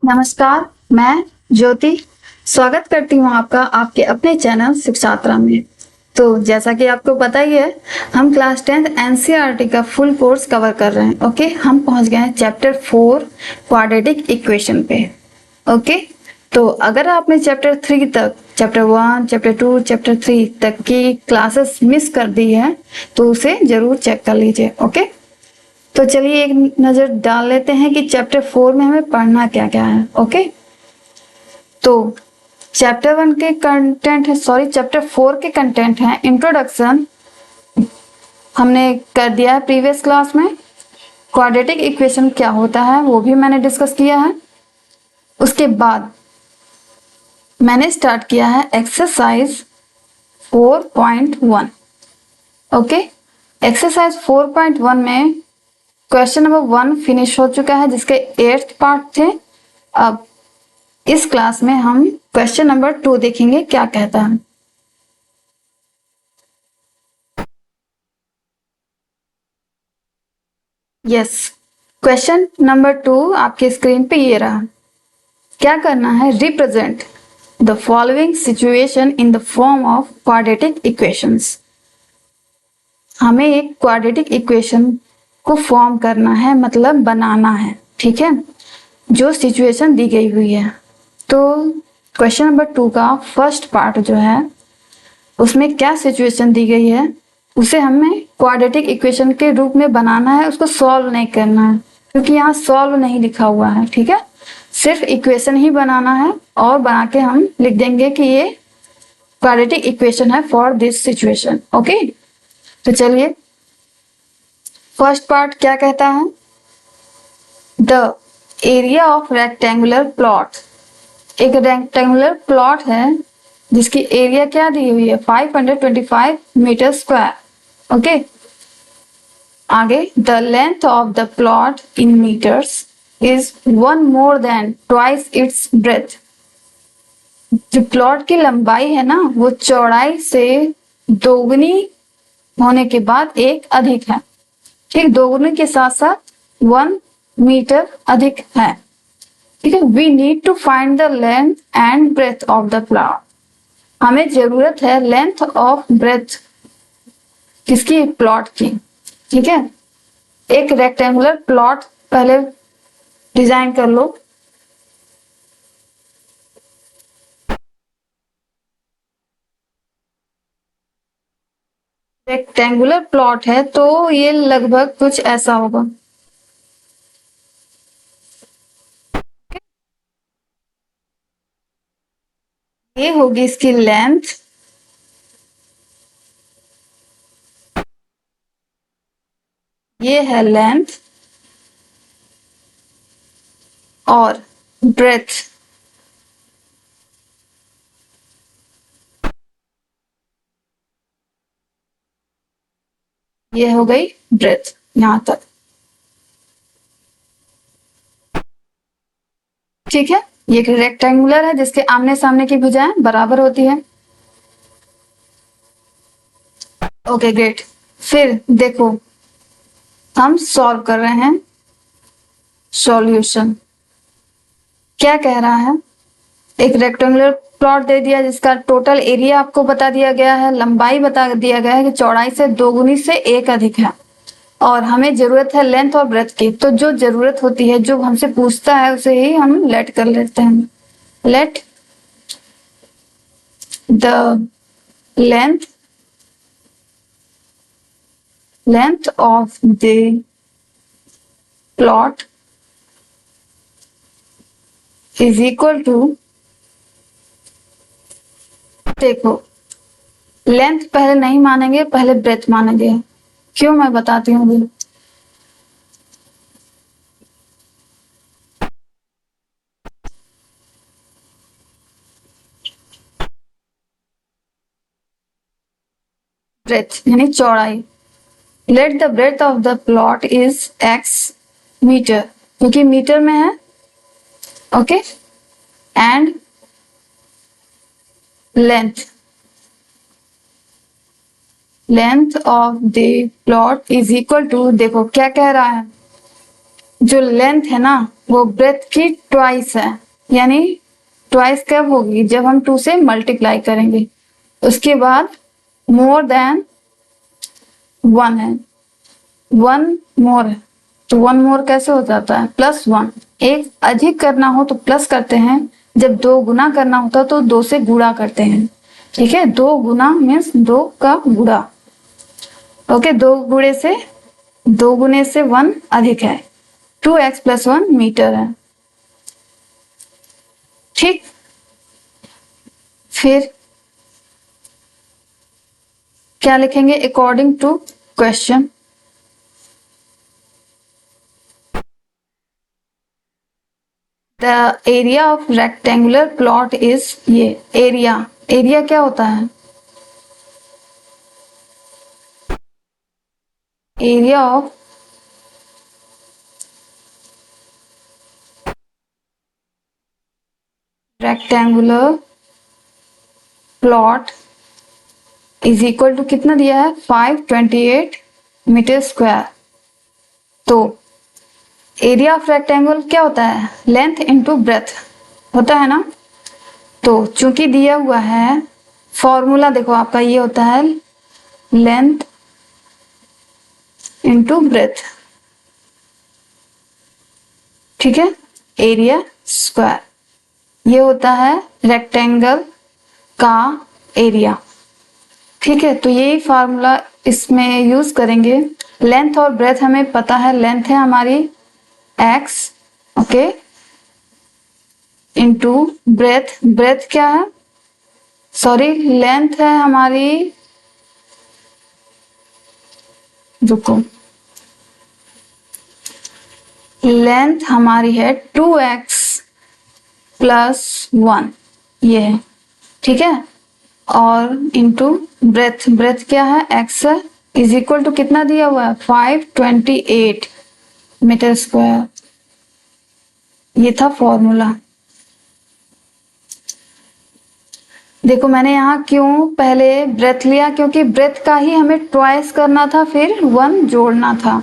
नमस्कार, मैं ज्योति स्वागत करती हूँ आपका आपके अपने चैनल शिक्षात्रा में। तो जैसा कि आपको पता ही है, हम क्लास 10th एनसीईआरटी का फुल कोर्स कवर कर रहे हैं। ओके, हम पहुँच गए हैं चैप्टर 4 क्वाड्रेटिक इक्वेशन पे। ओके, तो अगर आपने चैप्टर 3 तक, चैप्टर 1, चैप्टर 2, चैप्टर 3 तक की क्लासेस मिस कर दी है तो उसे जरूर चेक कर लीजिए। ओके, तो चलिए एक नजर डाल लेते हैं कि चैप्टर 4 में हमें पढ़ना क्या क्या है। ओके, तो चैप्टर 1 के कंटेंट है, सॉरी चैप्टर 4 के कंटेंट है इंट्रोडक्शन, हमने कर दिया है प्रीवियस क्लास में। क्वाड्रेटिक इक्वेशन क्या होता है वो भी मैंने डिस्कस किया है। उसके बाद मैंने स्टार्ट किया है एक्सरसाइज 4.1। ओके, एक्सरसाइज 4.1 में क्वेश्चन नंबर 1 फिनिश हो चुका है, जिसके 8th पार्ट थे। अब इस क्लास में हम क्वेश्चन नंबर 2 देखेंगे क्या कहता है। यस, क्वेश्चन नंबर 2 आपके स्क्रीन पे ये रहा। क्या करना है? Represent the following situation in the form of quadratic equations. हमें एक क्वाड्रेटिक इक्वेशन को फॉर्म करना है, मतलब बनाना है। ठीक है, जो सिचुएशन दी गई हुई है। तो क्वेश्चन नंबर 2 का फर्स्ट पार्ट जो है उसमें क्या सिचुएशन दी गई है उसे हमें क्वाड्रेटिक इक्वेशन के रूप में बनाना है, उसको सॉल्व नहीं करना है, क्योंकि यहाँ सॉल्व नहीं लिखा हुआ है। ठीक है, सिर्फ इक्वेशन ही बनाना है और बना के हम लिख देंगे कि ये क्वाड्रेटिक इक्वेशन है फॉर दिस सिचुएशन। ओके, तो चलिए फर्स्ट पार्ट क्या कहता है। The area of rectangular plot, एक रेक्टेंगुलर प्लॉट है जिसकी एरिया क्या दी हुई है 525 मीटर स्क्वायर। ओके, आगे the length of the plot in metres is 1 more than twice its breadth। जो प्लॉट की लंबाई है ना वो चौड़ाई से दोगुनी होने के बाद एक अधिक है। ठीक, दोगुनी के साथ साथ 1 मीटर अधिक है। ठीक है, we need to find the length and breadth of the plot. हमें जरूरत है लेंथ ऑफ ब्रेथ किसकी? प्लॉट की। ठीक है, एक रेक्टेंगुलर प्लॉट पहले डिजाइन कर लो। रेक्टेंगुलर प्लॉट है तो ये लगभग कुछ ऐसा होगा। ये होगी इसकी लेंथ, ये है लेंथ, और ब्रेथ ये हो गई ब्रेथ यहां तक। ठीक है, ये रेक्टेंगुलर है जिसके आमने सामने की भुजाएं बराबर होती है। ओके ग्रेट, फिर देखो हम सॉल्व कर रहे हैं। सॉल्यूशन क्या कह रहा है? एक रेक्टेंगुलर प्लॉट दे दिया जिसका टोटल एरिया आपको बता दिया गया है, लंबाई बता दिया गया है कि चौड़ाई से दोगुनी से एक अधिक है, और हमें जरूरत है लेंथ और ब्रेथ की। तो जो जरूरत होती है, जो हमसे पूछता है, उसे ही हम लेट कर लेते हैं। Let the length of the plot is equal to, देखो लेंथ पहले नहीं मानेंगे, पहले ब्रेथ मानेंगे। क्यों, मैं बताती हूँ अभी। ब्रेथ यानी चौड़ाई। Let the breadth of the plot is x metre, क्योंकि मीटर में है। Okay, and length of the plot is equal to, देखो क्या कह रहा है, जो लेंथ है ना वो ब्रेथ की ट्वाइस है, यानी ट्वाइस कब होगी, जब हम 2 से मल्टीप्लाई करेंगे। उसके बाद मोर देन 1 है, 1 मोर है, तो 1 मोर कैसे हो जाता है, +1। एक अधिक करना हो तो प्लस करते हैं, जब 2 गुना करना होता है तो 2 से गुणा करते हैं। ठीक है, 2 गुना मीन्स 2 का गुणा। ओके, 2 गुने से 1 अधिक है, 2x + 1 मीटर है। ठीक, फिर क्या लिखेंगे, according to question. The area of rectangular plot is, ये एरिया क्या होता है, area of rectangular plot is equal to कितना दिया है, 528 मीटर स्क्वायर। तो एरिया ऑफ रेक्टेंगल क्या होता है, लेंथ इनटू ब्रेथ होता है ना। तो चूंकि दिया हुआ है, फॉर्मूला देखो आपका ये होता है लेंथ इनटू ब्रेथ, ठीक है, एरिया स्क्वायर, ये होता है रेक्टेंगल का एरिया। ठीक है, तो यही फार्मूला इसमें यूज करेंगे। लेंथ और ब्रेथ हमें पता है, लेंथ है हमारी x, ओके, इंटू ब्रेथ क्या है, सॉरी लेंथ है हमारी, रुको, लेंथ हमारी है 2x + 1, ये है, ठीक है, और इंटू ब्रेथ क्या है, x है, इज इक्वल टू कितना दिया हुआ है, 528 मीटर स्क्वायर। ये था फॉर्मूला। देखो मैंने यहाँ क्यों पहले ब्रेथ लिया, क्योंकि ब्रेथ का ही हमें ट्वाइस करना था, फिर 1 जोड़ना था।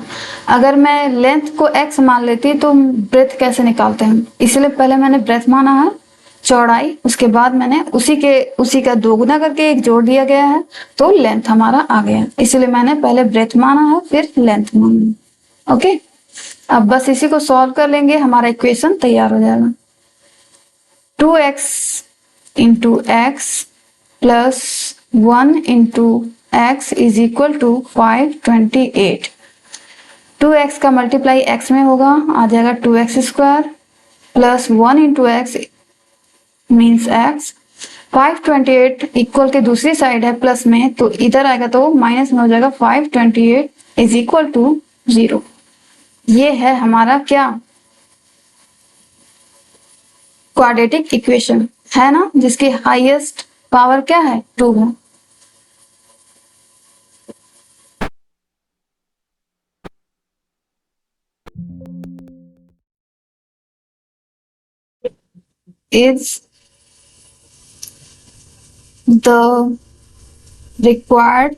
अगर मैं लेंथ को x मान लेती तो ब्रेथ कैसे निकालते हैं, इसलिए पहले मैंने ब्रेथ माना है चौड़ाई, उसके बाद मैंने उसी का 2 गुना करके 1 जोड़ दिया गया है, तो लेंथ हमारा आ गया, इसलिए मैंने पहले ब्रेथ माना है फिर लेंथ माना। ओके, अब बस इसी को सॉल्व कर लेंगे, हमारा इक्वेशन तैयार हो जाएगा। 2x into x plus 1 into x is equal to 528। 2x का मल्टीप्लाई x में होगा, आ जाएगा 2x square plus 1 into x means x। 528 equal के दूसरी साइड है प्लस में, तो इधर आएगा तो माइनस में हो जाएगा, 528 इज इक्वल टू 0। ये है हमारा क्या, क्वाड्रेटिक इक्वेशन है ना, जिसकी हाईएस्ट पावर क्या है, 2 है। Is the required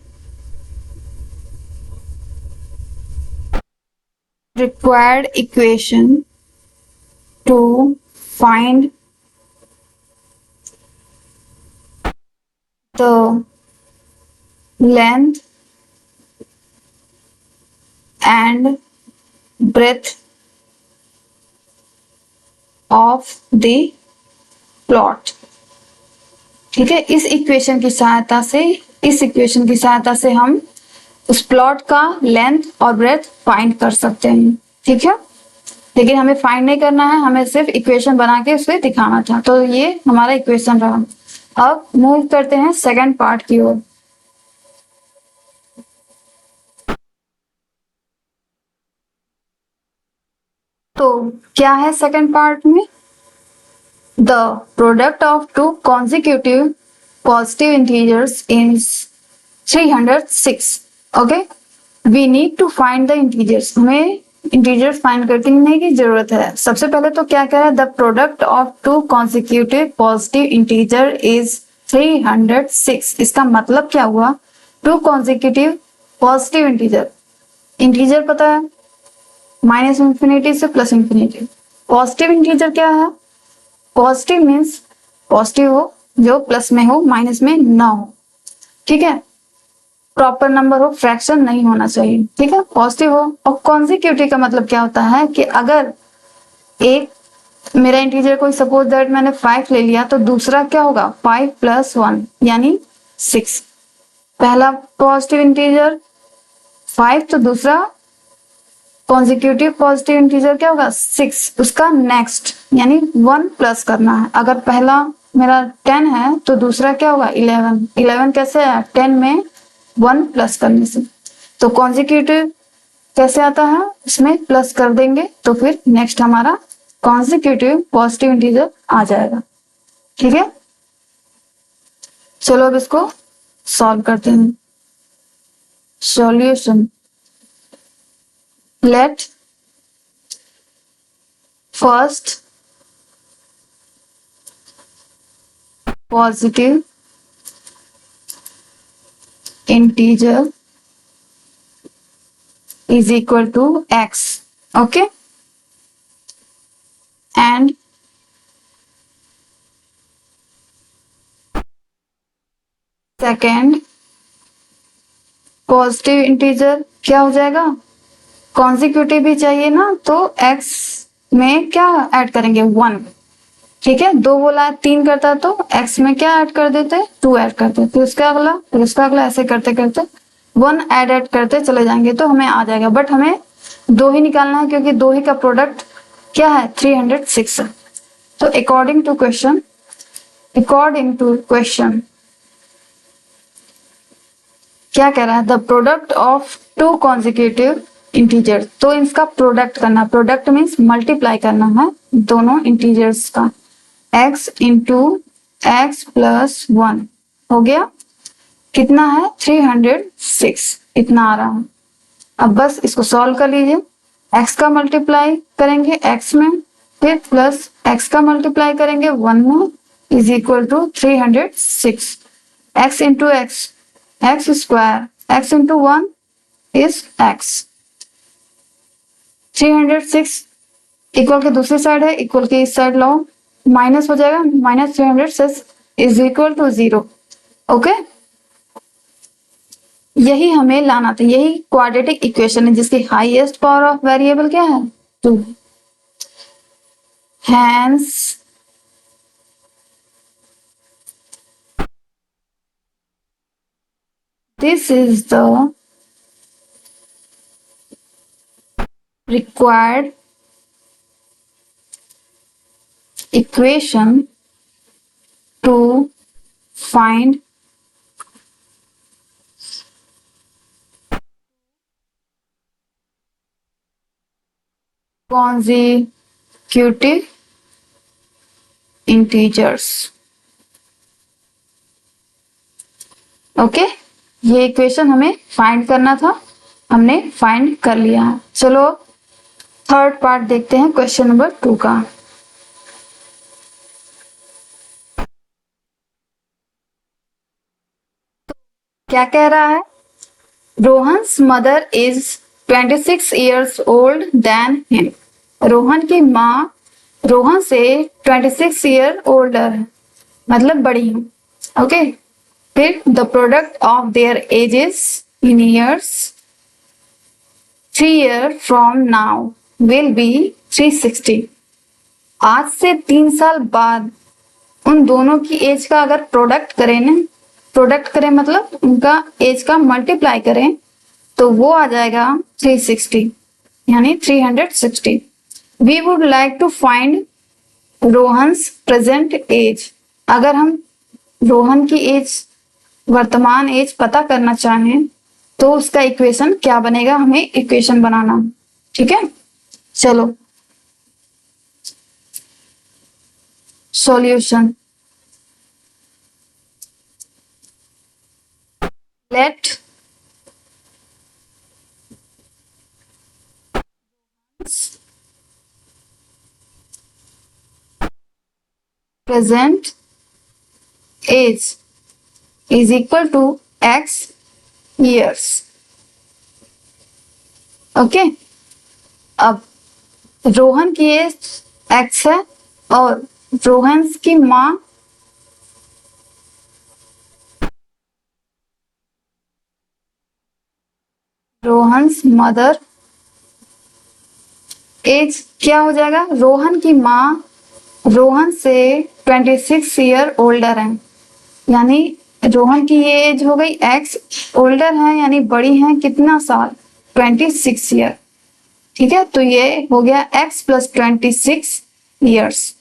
equation to find the length and breadth of the plot। ठीक है, इस इक्वेशन की सहायता से हम उस प्लॉट का लेंथ और ब्रेथ फाइंड कर सकते हैं। ठीक है, लेकिन हमें फाइंड नहीं करना है, हमें सिर्फ इक्वेशन बना के उसे दिखाना था। तो ये हमारा इक्वेशन रहा। अब मूव करते हैं सेकंड पार्ट की ओर। तो क्या है सेकंड पार्ट में, the product of 2 consecutive positive integers is 306। Okay, we need to find the integers, हमें इंटीजर्स फाइंड करने की जरूरत है। सबसे पहले तो क्या कह रहा है, the product of 2 consecutive positive integer is 306। इसका मतलब क्या हुआ, 2 consecutive positive integer पता है, -∞ से +∞। पॉजिटिव इंटीजर क्या है? पॉजिटिव मीन्स पॉजिटिव हो, जो प्लस में हो, माइनस में ना हो, ठीक है। प्रॉपर नंबर हो, फ्रैक्शन नहीं होना चाहिए, ठीक है, पॉजिटिव हो। और कॉन्जिक्यूटिव का मतलब क्या होता है कि अगर एक मेरा इंटीजर कोई सपोज दैट मैंने 5 ले लिया, तो दूसरा क्या होगा? 5 + 1 यानी 6। पहला पॉजिटिव इंटीजर 5, तो दूसरा कॉन्जिक्यूटिव पॉजिटिव इंटीजर क्या होगा? 6। उसका नेक्स्ट यानी 1 प्लस करना है। अगर पहला मेरा 10 है तो दूसरा क्या होगा? 11। 11 कैसे है? 10 में 1 प्लस करने से। तो कॉन्जिक्यूटिव कैसे आता है? इसमें प्लस कर देंगे तो फिर नेक्स्ट हमारा कॉन्जिक्यूटिव पॉजिटिव इंटीजर आ जाएगा, ठीक है। चलो अब इसको सॉल्व करते हैं। Solution, let first positive integer is equal to x, okay, and second positive integer क्या हो जाएगा? कॉन्जिक्यूटिव भी चाहिए ना, तो x में क्या ऐड करेंगे? 1, ठीक है। 2 बोला है, 3 करता है, तो x में क्या ऐड कर देते हैं? 2 ऐड करते हैं। फिर उसका अगला, फिर उसका अगला, ऐसे करते करते 1 ऐड करते चले जाएंगे तो हमें आ जाएगा। बट हमें 2 ही निकालना है, क्योंकि 2 ही का प्रोडक्ट क्या है? 306 है। तो अकॉर्डिंग टू क्वेश्चन क्या कह रहा है? The product of 2 consecutive integer. तो इसका प्रोडक्ट करना, प्रोडक्ट मीन्स मल्टीप्लाई करना है दोनों इंटीजर्स का। x इंटू एक्स प्लस 1 हो गया, कितना है? 306, इतना आ रहा है। अब बस इसको सॉल्व कर लीजिए। x का मल्टीप्लाई करेंगे x में, फिर प्लस x का मल्टीप्लाई करेंगे 1 में, is equal to 306। x into x, x square, x into 1 is x। 306 equal के दूसरी साइड है, इक्वल के इस साइड लाओ, माइनस हो जाएगा, minus 306 is equal to 0, okay. यही हमें लाना था, यही क्वाड्रेटिक इक्वेशन है जिसकी हाईएस्ट पावर ऑफ वेरिएबल क्या है? 2। Hence this is the required equation to find consecutive integers, okay. ये इक्वेशन हमें फाइंड करना था, हमने फाइंड कर लिया है। चलो थर्ड पार्ट देखते हैं क्वेश्चन नंबर 2 का। क्या कह रहा है? Rohan's mother is 26 years old than him। Rohan की माँ रोहन से 26 year older है, मतलब बड़ी है, ओके। फिर the product of their edges in years 3 years from now will be 360। आज से 3 साल बाद उन दोनों की एज का अगर प्रोडक्ट करें ना, प्रोडक्ट करें मतलब उनका एज का मल्टीप्लाई करें, तो वो आ जाएगा 360 यानी 360। We would like to find Rohan's present age. अगर हम रोहन की एज, वर्तमान एज पता करना चाहें तो उसका इक्वेशन क्या बनेगा? हमें इक्वेशन बनाना, ठीक है। चलो solution, let present age is equal to x years, okay. अब रोहन की एज एक्स है और रोहन की माँ रोहन्स मदर एज क्या हो जाएगा, रोहन की माँ रोहन से 26 ईयर ओल्डर है, यानी रोहन की ये एज हो गई एक्स, ओल्डर है यानी बड़ी है कितना साल, 26 ईयर। ठीक है, तो ये हो गया एक्स प्लस 26 ईयर्स।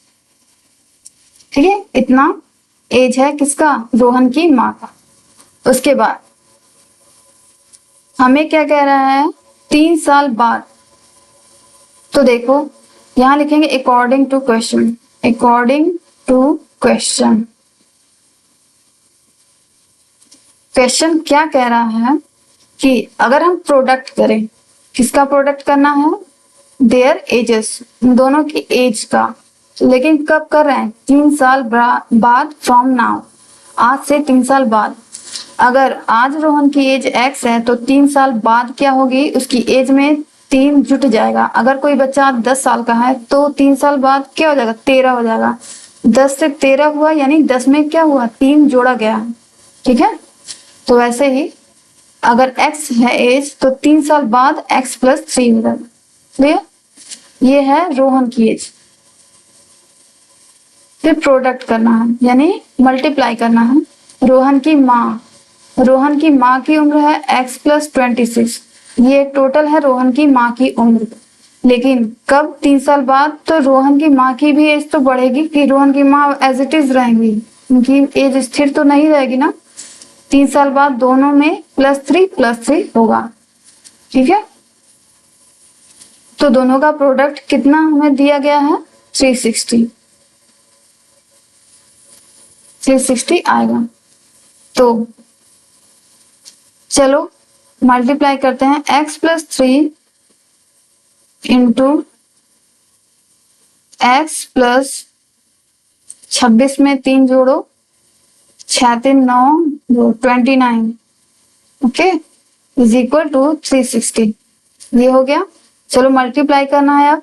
ठीक है, इतना एज है किसका, रोहन की माँ का। उसके बाद हमें क्या कह रहा है, 3 साल बाद। तो देखो यहां लिखेंगे according to question, according to question. Question क्या कह रहा है कि अगर हम प्रोडक्ट करें, किसका प्रोडक्ट करना है, देयर एजेस, दोनों की एज का, लेकिन कब कर रहे हैं, 3 साल बाद फ्रॉम नाउ, आज से 3 साल बाद। अगर आज रोहन की एज एक्स है तो 3 साल बाद क्या होगी, उसकी एज में 3 जुट जाएगा। अगर कोई बच्चा 10 साल का है तो 3 साल बाद क्या हो जाएगा, 13 हो जाएगा। 10 से 13 हुआ यानी 10 में क्या हुआ, 3 जोड़ा गया। ठीक है, तो वैसे ही अगर x है एज तो 3 साल बाद x प्लस 3 हो जाएगा। क्लियर, ये है रोहन की एज। फिर प्रोडक्ट करना है यानी मल्टीप्लाई करना है। रोहन की माँ की उम्र है x प्लस 26, ये टोटल है रोहन की माँ की उम्र। लेकिन कब, 3 साल बाद, तो रोहन की माँ की भी एज तो बढ़ेगी कि रोहन की माँ एज इट इज रहेंगी, उनकी एज स्थिर तो नहीं रहेगी ना। 3 साल बाद दोनों में +3 होगा। ठीक है, तो दोनों का प्रोडक्ट कितना हमें दिया गया है, 360 आएगा। तो चलो मल्टीप्लाई करते हैं, x plus 3 into x plus 26 में 3 जोड़ो, 6 3 9 29, ओके, इज इक्वल टू 360। ये हो गया। चलो मल्टीप्लाई करना है अब,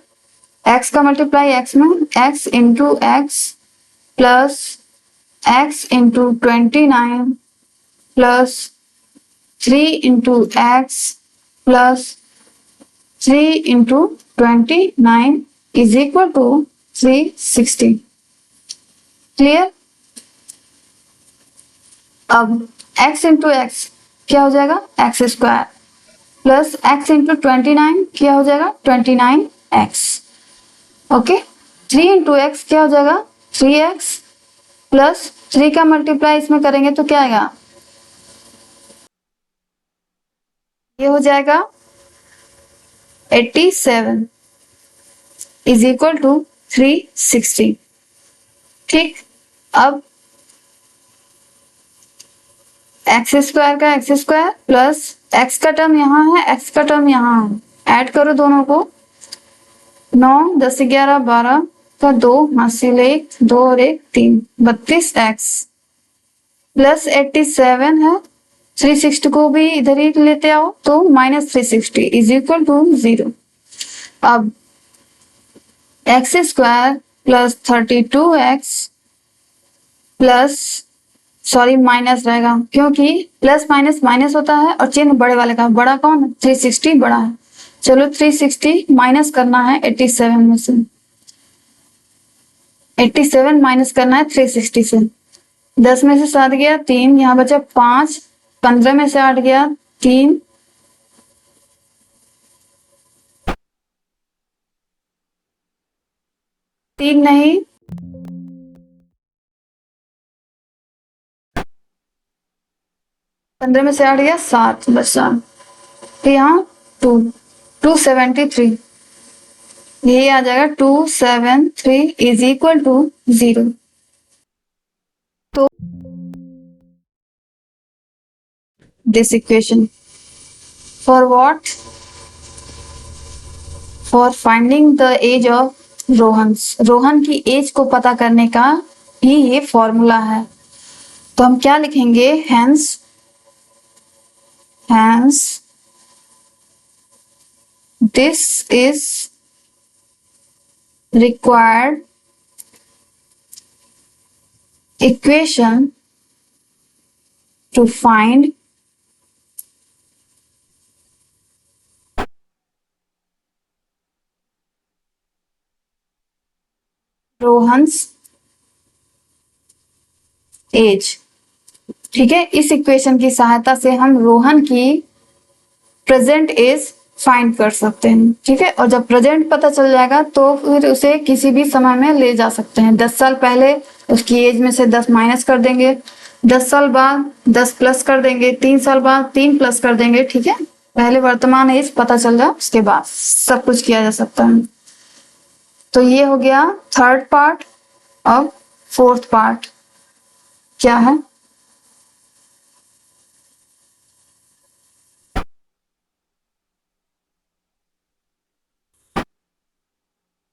x का मल्टीप्लाई x में, x into x plus x into 29 plus 3 into x plus 3 into 29 is equal to 360। Clear, अब x इंटू एक्स क्या हो जाएगा, x square plus x into 29 क्या हो जाएगा, 29x। ओके, 3 इंटू एक्स क्या हो जाएगा, 3x प्लस 3 का मल्टीप्लाई इसमें करेंगे तो क्या आएगा, ये हो जाएगा 87 इज इक्वल टू 360। ठीक, अब एक्स स्क्वायर का एक्स स्क्वायर प्लस एक्स का टर्म यहाँ है, एक्स का टर्म यहाँ है, ऐड करो दोनों को, 9 10 11 12 का 2 हासिल 1 2 और 1 3 32x प्लस 87 है, 360 को भी इधर ही लेते आओ तो -360 इज इक्वल टू 0। अब x square plus 32x plus, sorry minus रहेगा क्योंकि प्लस माइनस माइनस होता है और चिन्ह बड़े वाले का, बड़ा कौन, 360 बड़ा है। चलो 360 माइनस करना है 87 में से, 87 माइनस करना है 360 से। 10 में से 7 गया 3, यहाँ बचा 5, 15 में से 8 गया 3, तीन नहीं, 15 में से 8 गया 7 बचा, तो यहाँ 273, यही आ जाएगा 273 इज इक्वल टू 0। तो this equation for what, for finding the age of Rohan की एज को पता करने का ही ये फॉर्मूला है। तो हम क्या लिखेंगे, hence this is required equation to find Rohan's age. ठीक है, इस इक्वेशन की सहायता से हम रोहन की प्रेजेंट एज फाइंड कर सकते हैं। ठीक है, और जब प्रेजेंट पता चल जाएगा तो फिर उसे किसी भी समय में ले जा सकते हैं। 10 साल पहले उसकी एज में से 10 माइनस कर देंगे, 10 साल बाद 10 प्लस कर देंगे, 3 साल बाद 3 प्लस कर देंगे। ठीक है, पहले वर्तमान एज पता चल जाए उसके बाद सब कुछ किया जा सकता है। तो ये हो गया थर्ड पार्ट। अब फोर्थ पार्ट क्या है?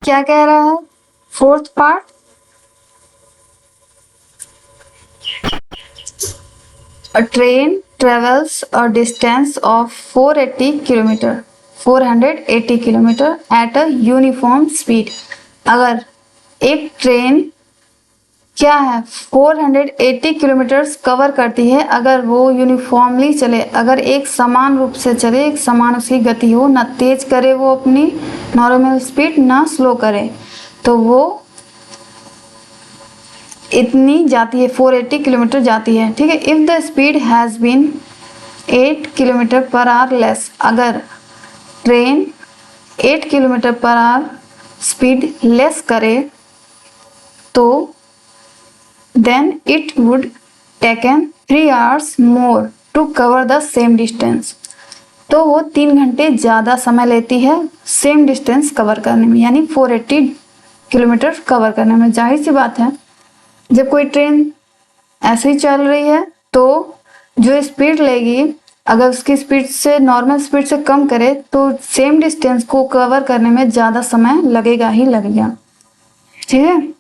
क्या कह रहा है fourth part? A train travels a distance of 480 kilometre at a uniform speed। अगर एक ट्रेन क्या है 480 किलोमीटर कवर करती है, अगर वो यूनिफॉर्मली चले, अगर एक समान रूप से चले, एक समान उसकी गति हो, ना तेज करे वो अपनी नॉर्मल स्पीड, ना स्लो करे, तो वो इतनी जाती है, 480 किलोमीटर जाती है। ठीक है, if the speed has been 8 kilometre per hour less, अगर train 8 kilometre per hour speed less करे तो then it would taken 3 hours more to cover the same distance. तो वो 3 घंटे ज़्यादा समय लेती है सेम डिस्टेंस कवर करने में, यानी 480 किलोमीटर कवर करने में। जाहिर सी बात है, जब कोई ट्रेन ऐसे ही चल रही है तो जो स्पीड लेगी, अगर उसकी स्पीड से नॉर्मल स्पीड से कम करे तो सेम डिस्टेंस को कवर करने में ज़्यादा समय लगेगा ही लगेगा। ठीक है,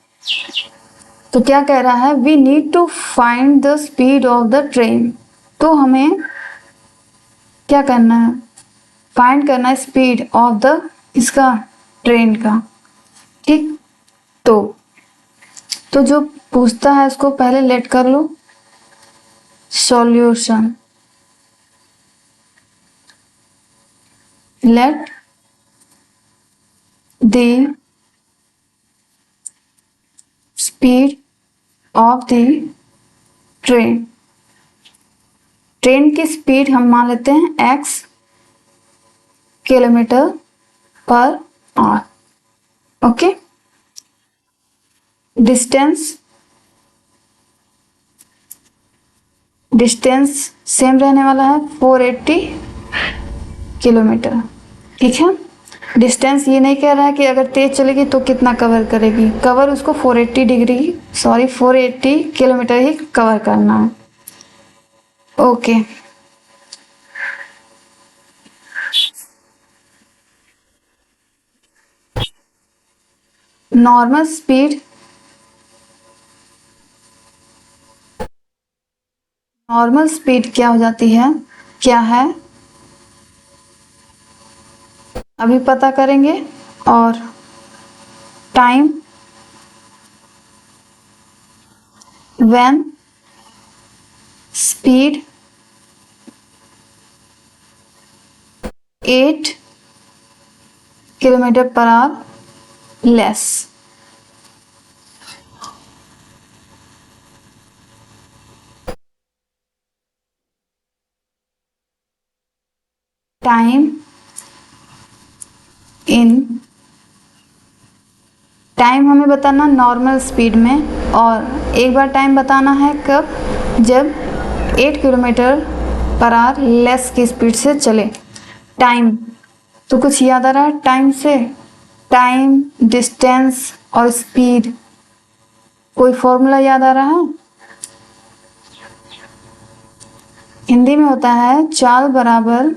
तो क्या कह रहा है? We need to find the speed of the train. तो हमें क्या करना है? फाइंड करना है स्पीड ऑफ द इसका ट्रेन का। ठीक, तो जो पूछता है उसको पहले लेट कर लो। Solution, let the speed of the train. Train की स्पीड हम मान लेते हैं x kilometer per hour. Okay, distance same रहने वाला है 480 किलोमीटर। ठीक है, डिस्टेंस ये नहीं कह रहा है कि अगर तेज चलेगी तो कितना कवर करेगी, कवर उसको 480 किलोमीटर ही कवर करना है। Okay, normal speed, normal speed क्या हो जाती है, क्या है अभी पता करेंगे। और time when speed 8 kilometre per hour less. Time in, time हमें बताना नॉर्मल स्पीड में, और एक बार टाइम बताना है कब, जब 8 किलोमीटर पर आवर लेस की स्पीड से चले। टाइम तो कुछ याद आ रहा है टाइम से? टाइम, डिस्टेंस और स्पीड, कोई फॉर्मूला याद आ रहा है? हिंदी में होता है चाल बराबर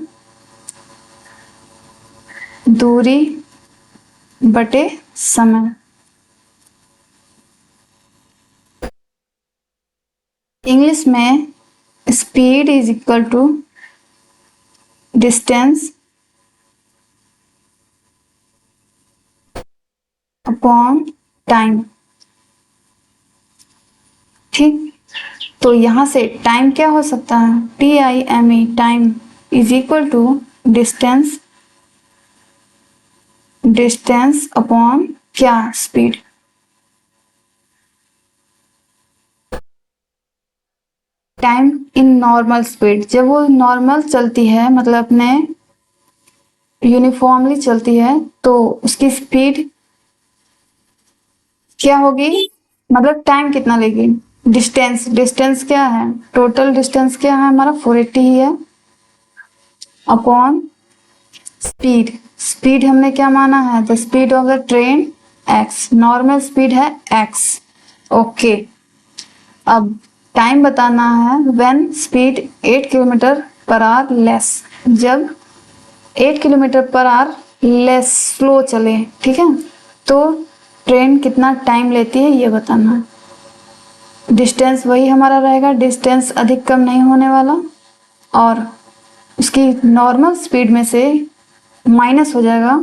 दूरी बटे समय। इंग्लिश में speed is equal to distance upon time. ठीक, तो यहां से टाइम क्या हो सकता है, TIME time is equal to distance, distance upon क्या, speed. Time in normal speed, जब वो नॉर्मल चलती है मतलब अपने यूनिफॉर्मली चलती है तो उसकी स्पीड क्या होगी, मतलब टाइम कितना लेगी। डिस्टेंस, डिस्टेंस क्या है, टोटल डिस्टेंस क्या है हमारा 480 ही है, अपॉन स्पीड। स्पीड हमने क्या माना है, the speed of the train x, normal speed है x। ओके, अब टाइम बताना है when speed 8 kilometre per hour less, जब 8 kilometre per hour less slow चले, ठीक है, तो ट्रेन कितना टाइम लेती है ये बताना है। डिस्टेंस वही हमारा रहेगा, डिस्टेंस अधिक कम नहीं होने वाला, और उसकी नॉर्मल स्पीड में से माइनस हो जाएगा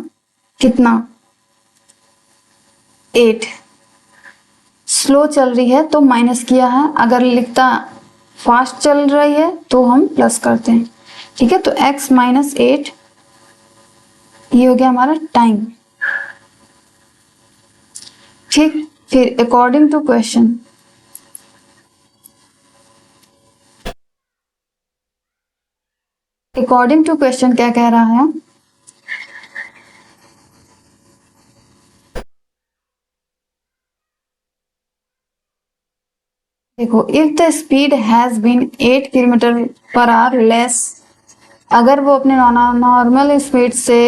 कितना, 8। स्लो चल रही है तो माइनस किया है, अगर लिखता फास्ट चल रही है तो हम प्लस करते हैं। ठीक है, तो x माइनस 8 ये हो गया हमारा टाइम। ठीक, फिर according to question, according to question क्या कह रहा है, देखो, if the speed has been 8 kilometre per hour less, अगर वो अपने नॉर्मल स्पीड से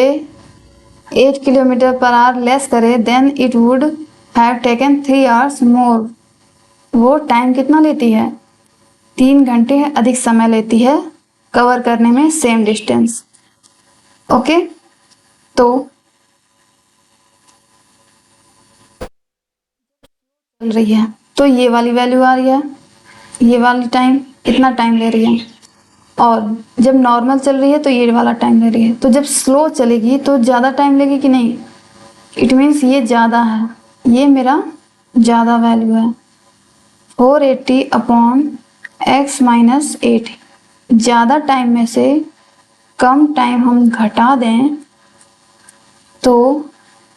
8 किलोमीटर पर आवर लेस करे, then it would have taken 3 hours more. वो टाइम कितना लेती है, 3 घंटे अधिक समय लेती है कवर करने में सेम डिस्टेंस। ओके, तो चल रही है तो ये वाली वैल्यू आ रही है, ये वाली टाइम कितना टाइम ले रही है, और जब नॉर्मल चल रही है तो ये वाला टाइम ले रही है, तो जब स्लो चलेगी तो ज़्यादा टाइम लेगी कि नहीं, इट मीन्स ये ज़्यादा है, ये मेरा ज़्यादा वैल्यू है। 480 अपॉन x माइनस 8, ज़्यादा टाइम में से कम टाइम हम घटा दें तो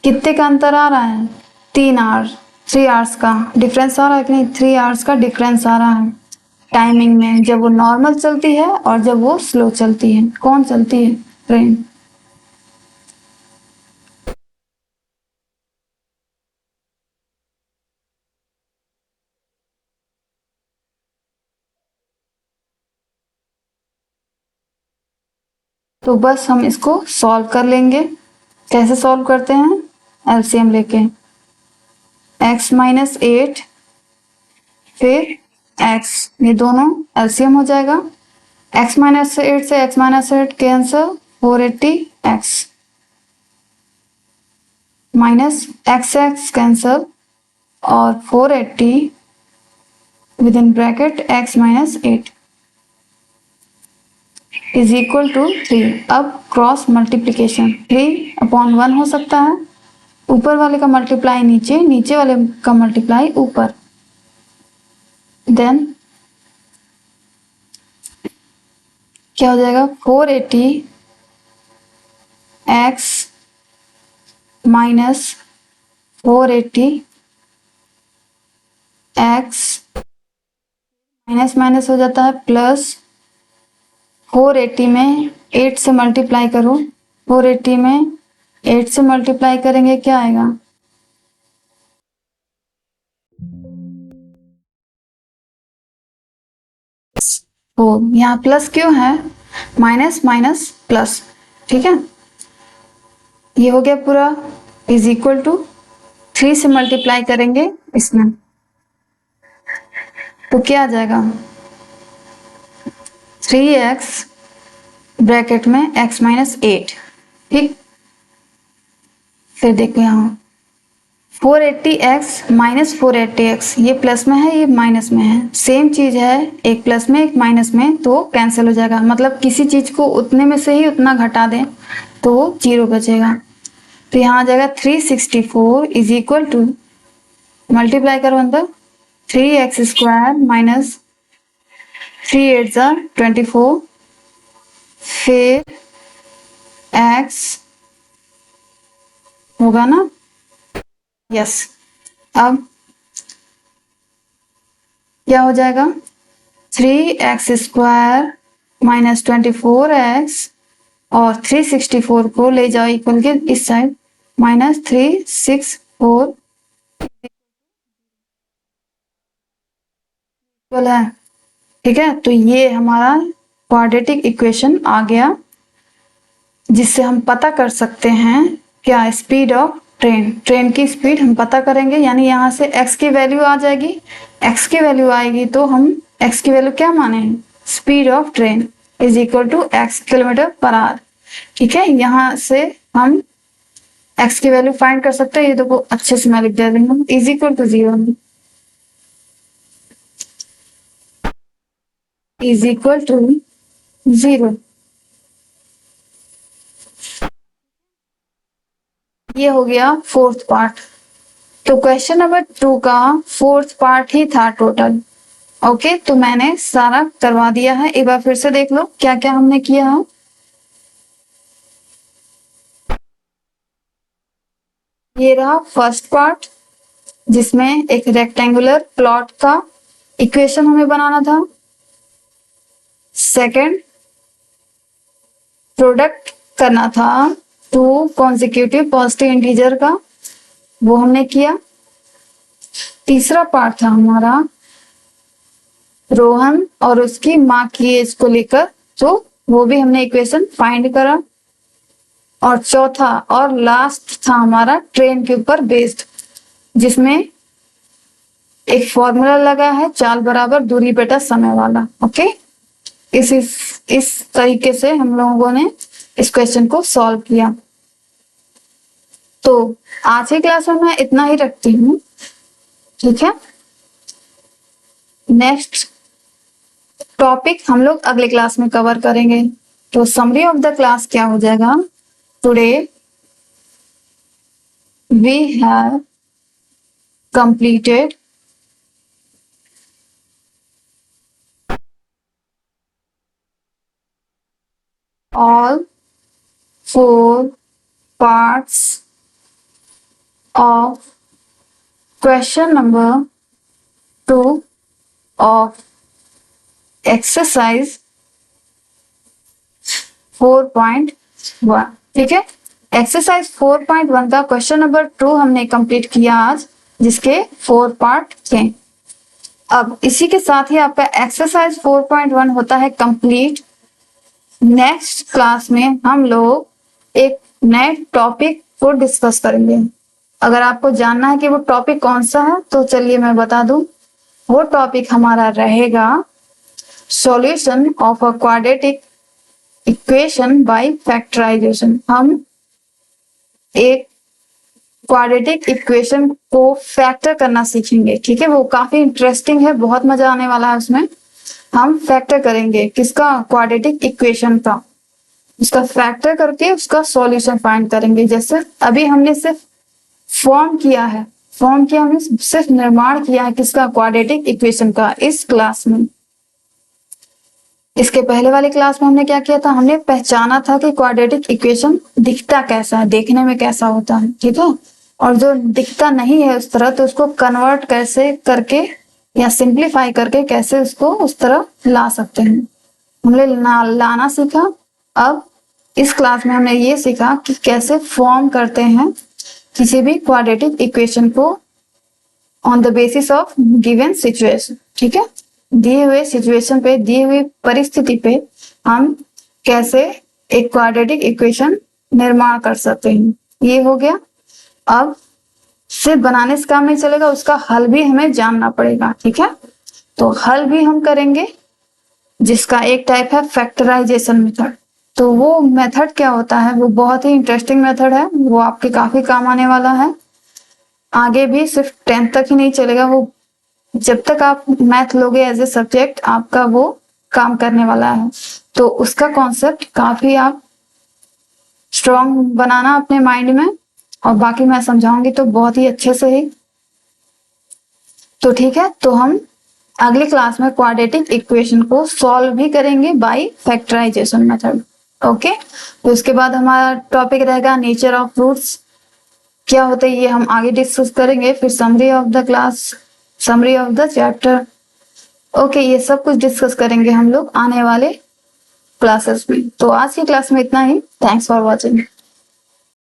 कितने का अंतर आ रहा है, 3 आवर्स, 3 आवर्स का डिफरेंस आ रहा है कि नहीं, 3 आवर्स का डिफरेंस आ रहा है टाइमिंग में, जब वो नॉर्मल चलती है और जब वो स्लो चलती है। कौन चलती है, ट्रेन। तो बस हम इसको सॉल्व कर लेंगे। कैसे सॉल्व करते हैं, एलसीएम लेके, x माइनस 8 फिर x, ये दोनों एलसीएम हो जाएगा, x माइनस 8 से x minus 8 cancel, 480 x minus x x cancel, और 480 with in bracket x minus 8 is equal to 3। अब क्रॉस मल्टीप्लीकेशन, 3/1 हो सकता है, ऊपर वाले का मल्टीप्लाई नीचे, नीचे वाले का मल्टीप्लाई ऊपर, देन क्या हो जाएगा, 480 x minus 480 x minus minus हो जाता है प्लस, 480 में 8 से मल्टीप्लाई करो, 480 में 8 से मल्टीप्लाई करेंगे क्या आएगा, तो यहाँ प्लस क्यों है, माइनस माइनस प्लस। ठीक है, ये हो गया पूरा, इज इक्वल टू 3 से मल्टीप्लाई करेंगे इसमें तो क्या आ जाएगा, 3x ब्रैकेट में x माइनस 8। ठीक, फिर देखो यहाँ 480x माइनस 480x, ये प्लस में है ये माइनस में है, सेम चीज है, एक प्लस में एक माइनस में, तो कैंसिल हो जाएगा, मतलब किसी चीज को उतने में से ही उतना घटा दें तो वो 0 बचेगा। तो यहाँ आ जाएगा 364 इज इक्वल टू, मल्टीप्लाई करो अंदर, 3x² माइनस 3 8 24, फिर x होगा ना, यस। अब क्या हो जाएगा, 3x² माइनस 24x और 364 को ले जाओ इक्वल के इस साइड, माइनस 364 इक्वल है, ठीक है। तो ये हमारा क्वाड्रेटिक इक्वेशन आ गया, जिससे हम पता कर सकते हैं क्या, स्पीड ऑफ ट्रेन की स्पीड हम पता करेंगे। यानी यहाँ से x की वैल्यू आ जाएगी, x की वैल्यू आएगी तो हम x की वैल्यू क्या माने, speed of train is equal to x km/h, ठीक है। यहाँ से हम x की वैल्यू फाइंड कर सकते हैं। ये देखो अच्छे से मैं लिख दे रही हूँ, is equal to 0, is equal to 0। ये हो गया फोर्थ पार्ट। तो क्वेश्चन नंबर 2 का फोर्थ पार्ट ही था टोटल। ओके, तो मैंने सारा करवा दिया है। एक बार फिर से देख लो क्या क्या हमने किया है। ये रहा फर्स्ट पार्ट, जिसमें एक रेक्टेंगुलर प्लॉट का इक्वेशन हमें बनाना था। सेकंड, प्रोडक्ट करना था 2 कॉन्जिक्यूटिव पॉजिटिव इंटीजर का, वो हमने किया। तीसरा पार्ट था हमारा रोहन और उसकी माँ की एज को लेकर, तो वो भी हमने इक्वेशन फाइंड करा। और चौथा और लास्ट था हमारा ट्रेन के ऊपर बेस्ड, जिसमें एक फॉर्मूला लगा है, चाल बराबर दूरी बटा समय वाला। ओके, इस तरीके से हम लोगों ने इस क्वेश्चन को सॉल्व किया। तो आज की क्लास में मैं इतना ही रखती हूँ, ठीक है। नेक्स्ट टॉपिक हम लोग अगले क्लास में कवर करेंगे। तो समरी ऑफ द क्लास क्या हो जाएगा, today we have completed all 4 parts of question number 2 of exercise 4.1, ठीक है। एक्सरसाइज 4.1 का क्वेश्चन नंबर 2 हमने कंप्लीट किया आज, जिसके 4 पार्ट थे। अब इसी के साथ ही आपका एक्सरसाइज 4.1 होता है कंप्लीट। नेक्स्ट क्लास में हम लोग एक नए टॉपिक को डिस्कस करेंगे। अगर आपको जानना है कि वो टॉपिक कौन सा है, तो चलिए मैं बता दूं। वो टॉपिक हमारा रहेगा solution of a quadratic equation by factorisation. हम एक क्वाड्रेटिक इक्वेशन को फैक्टर करना सीखेंगे, ठीक है। वो काफी इंटरेस्टिंग है, बहुत मजा आने वाला है उसमें। हम फैक्टर करेंगे किसका, क्वाड्रेटिक इक्वेशन का। उसका फैक्टर करके उसका सॉल्यूशन फाइंड करेंगे। जैसे अभी हमने सिर्फ हमने सिर्फ निर्माण किया है किसका, क्वाड्रेटिक इक्वेशन का, इस क्लास में। इसके पहले वाली क्लास में हमने क्या किया था, हमने पहचाना था कि क्वाड्रेटिक इक्वेशन दिखता कैसा है, देखने में कैसा होता है, ठीक है। और जो दिखता नहीं है उस तरह, तो उसको कन्वर्ट कैसे करके या सिंप्लीफाई करके कैसे उसको उस तरह ला सकते हैं, हमने लाना सीखा। अब इस क्लास में हमने ये सीखा कि कैसे फॉर्म करते हैं किसी भी क्वाड्रेटिक इक्वेशन को on the basis of given situation, ठीक है। दिए हुए सिचुएशन पे, दिए हुए परिस्थिति पे हम कैसे एक क्वाड्रेटिक इक्वेशन निर्माण कर सकते हैं, ये हो गया। अब सिर्फ बनाने से काम नहीं चलेगा, उसका हल भी हमें जानना पड़ेगा, ठीक है। तो हल भी हम करेंगे, जिसका एक टाइप है फैक्टराइजेशन मेथड। तो वो मेथड क्या होता है, वो बहुत ही इंटरेस्टिंग मेथड है, वो आपके काफी काम आने वाला है। आगे भी सिर्फ 10th तक ही नहीं चलेगा, वो जब तक आप मैथ लोगे एज ए सब्जेक्ट, आपका वो काम करने वाला है। तो उसका कॉन्सेप्ट काफी आप स्ट्रॉन्ग बनाना अपने माइंड में, और बाकी मैं समझाऊंगी तो बहुत ही अच्छे से ही। तो ठीक है, तो हम अगली क्लास में क्वाड्रेटिक इक्वेशन को सॉल्व भी करेंगे बाय फैक्टराइजेशन मेथड। ओके, तो उसके बाद हमारा टॉपिक रहेगा नेचर ऑफ रूट्स, क्या होता है ये हम आगे डिस्कस करेंगे। फिर summary of the class, summary of the chapter. Okay, ये सब कुछ डिस्कस करेंगे हम लोग आने वाले क्लासेस में। तो आज की क्लास में इतना ही। Thanks for watching.